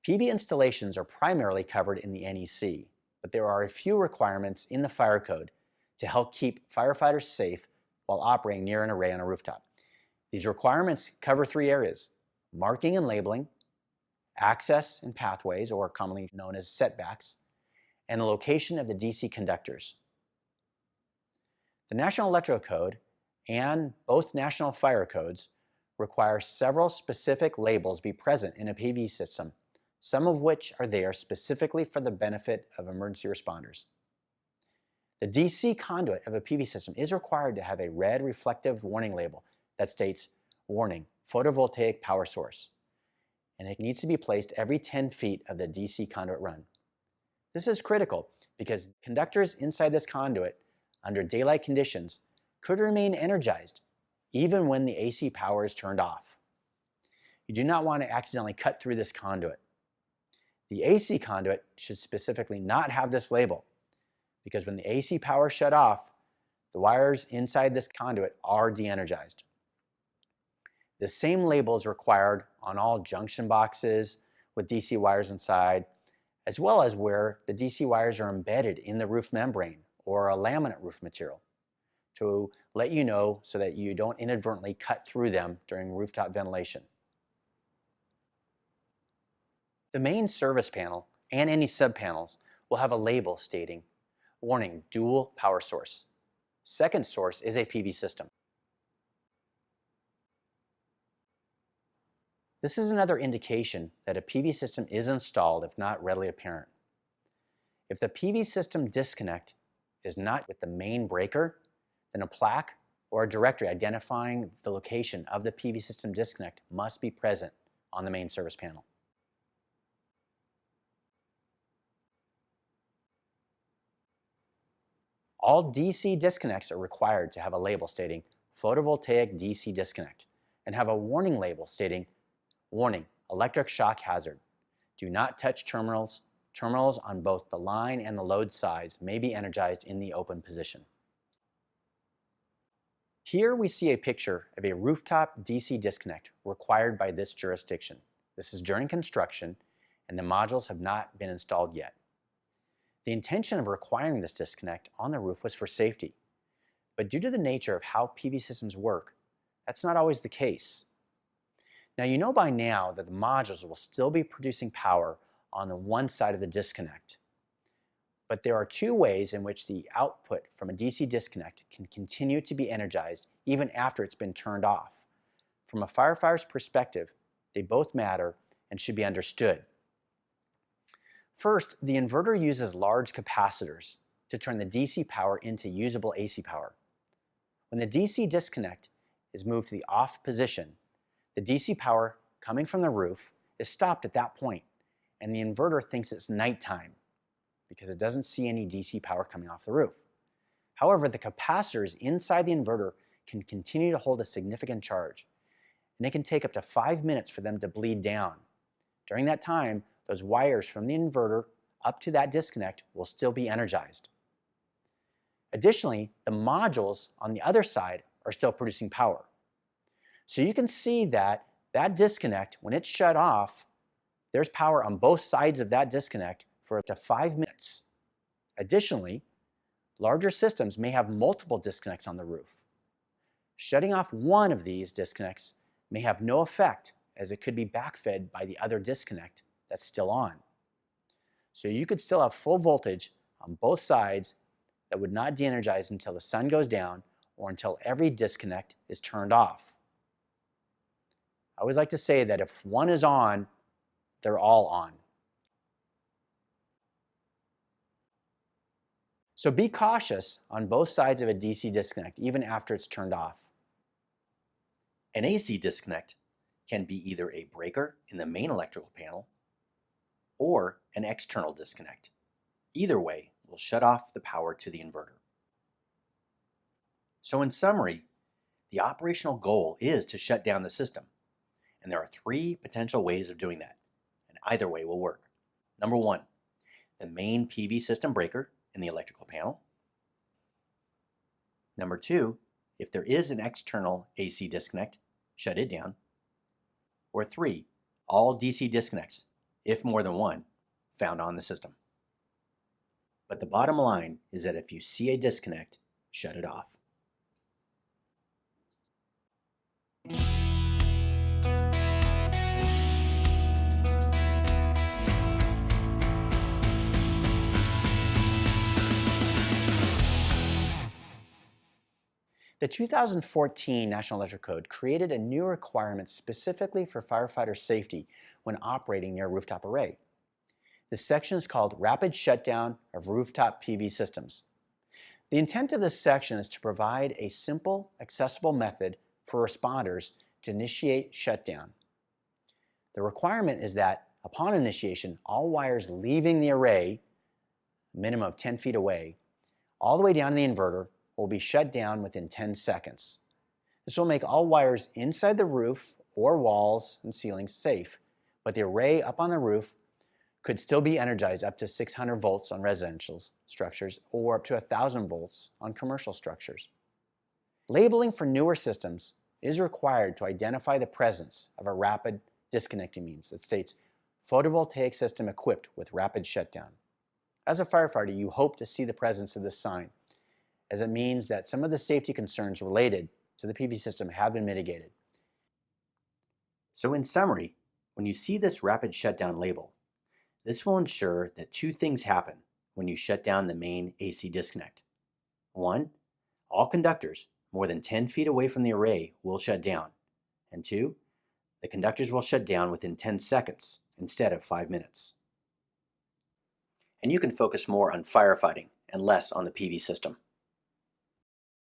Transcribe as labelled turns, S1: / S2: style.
S1: PV installations are primarily covered in the NEC, but there are a few requirements in the fire code to help keep firefighters safe while operating near an array on a rooftop. These requirements cover 3 areas: marking and labeling, access and pathways, or commonly known as setbacks, and the location of the DC conductors. The National Electrical Code and both national fire codes require several specific labels be present in a PV system, some of which are there specifically for the benefit of emergency responders. The DC conduit of a PV system is required to have a red reflective warning label that states, "Warning, photovoltaic power source," and it needs to be placed every 10 feet of the DC conduit run. This is critical because conductors inside this conduit, under daylight conditions, could remain energized even when the AC power is turned off. You do not want to accidentally cut through this conduit. The AC conduit should specifically not have this label, because when the AC power is shut off, the wires inside this conduit are de-energized. The same label is required on all junction boxes with DC wires inside, as well as where the DC wires are embedded in the roof membrane or a laminate roof material, to let you know so that you don't inadvertently cut through them during rooftop ventilation. The main service panel and any subpanels will have a label stating, "Warning, dual power source. Second source is a PV system." This is another indication that a PV system is installed if not readily apparent. If the PV system disconnect is not with the main breaker, then a plaque or a directory identifying the location of the PV system disconnect must be present on the main service panel. All DC disconnects are required to have a label stating photovoltaic DC disconnect and have a warning label stating, "Warning, electric shock hazard. Do not touch terminals. Terminals on both the line and the load sides may be energized in the open position." Here we see a picture of a rooftop DC disconnect required by this jurisdiction. This is during construction and the modules have not been installed yet. The intention of requiring this disconnect on the roof was for safety, but due to the nature of how PV systems work, that's not always the case. Now you know by now that the modules will still be producing power on the one side of the disconnect, but there are 2 ways in which the output from a DC disconnect can continue to be energized even after it's been turned off. From a firefighter's perspective, they both matter and should be understood. First, the inverter uses large capacitors to turn the DC power into usable AC power. When the DC disconnect is moved to the off position, the DC power coming from the roof is stopped at that point, and the inverter thinks it's nighttime because it doesn't see any DC power coming off the roof. However, the capacitors inside the inverter can continue to hold a significant charge, and it can take up to 5 minutes for them to bleed down. During that time, those wires from the inverter up to that disconnect will still be energized. Additionally, the modules on the other side are still producing power. So you can see that that disconnect, when it's shut off, there's power on both sides of that disconnect for up to 5 minutes. Additionally, larger systems may have multiple disconnects on the roof. Shutting off one of these disconnects may have no effect, as it could be backfed by the other disconnect that's still on. So you could still have full voltage on both sides that would not de-energize until the sun goes down or until every disconnect is turned off. I always like to say that if one is on, they're all on. So be cautious on both sides of a DC disconnect, even after it's turned off.
S2: An AC disconnect can be either a breaker in the main electrical panel or an external disconnect. Either way will shut off the power to the inverter. So in summary, the operational goal is to shut down the system, and there are 3 potential ways of doing that, and either way will work. Number 1, the main PV system breaker in the electrical panel. Number 2, if there is an external AC disconnect, shut it down. Or 3, all DC disconnects if more than one, found on the system. But the bottom line is that if you see a disconnect, shut it off.
S1: The 2014 National Electrical Code created a new requirement specifically for firefighter safety when operating near a rooftop array. This section is called Rapid Shutdown of Rooftop PV Systems. The intent of this section is to provide a simple, accessible method for responders to initiate shutdown. The requirement is that upon initiation, all wires leaving the array, a minimum of 10 feet away, all the way down to the inverter, will be shut down within 10 seconds. This will make all wires inside the roof or walls and ceilings safe, but the array up on the roof could still be energized up to 600 volts on residential structures or up to 1,000 volts on commercial structures. Labeling for newer systems is required to identify the presence of a rapid disconnecting means that states photovoltaic system equipped with rapid shutdown. As a firefighter, you hope to see the presence of this sign, as it means that some of the safety concerns related to the PV system have been mitigated.
S2: So in summary, when you see this rapid shutdown label, this will ensure that two things happen when you shut down the main AC disconnect. One, all conductors more than 10 feet away from the array will shut down. And two, the conductors will shut down within 10 seconds instead of 5 minutes. And you can focus more on firefighting and less on the PV system.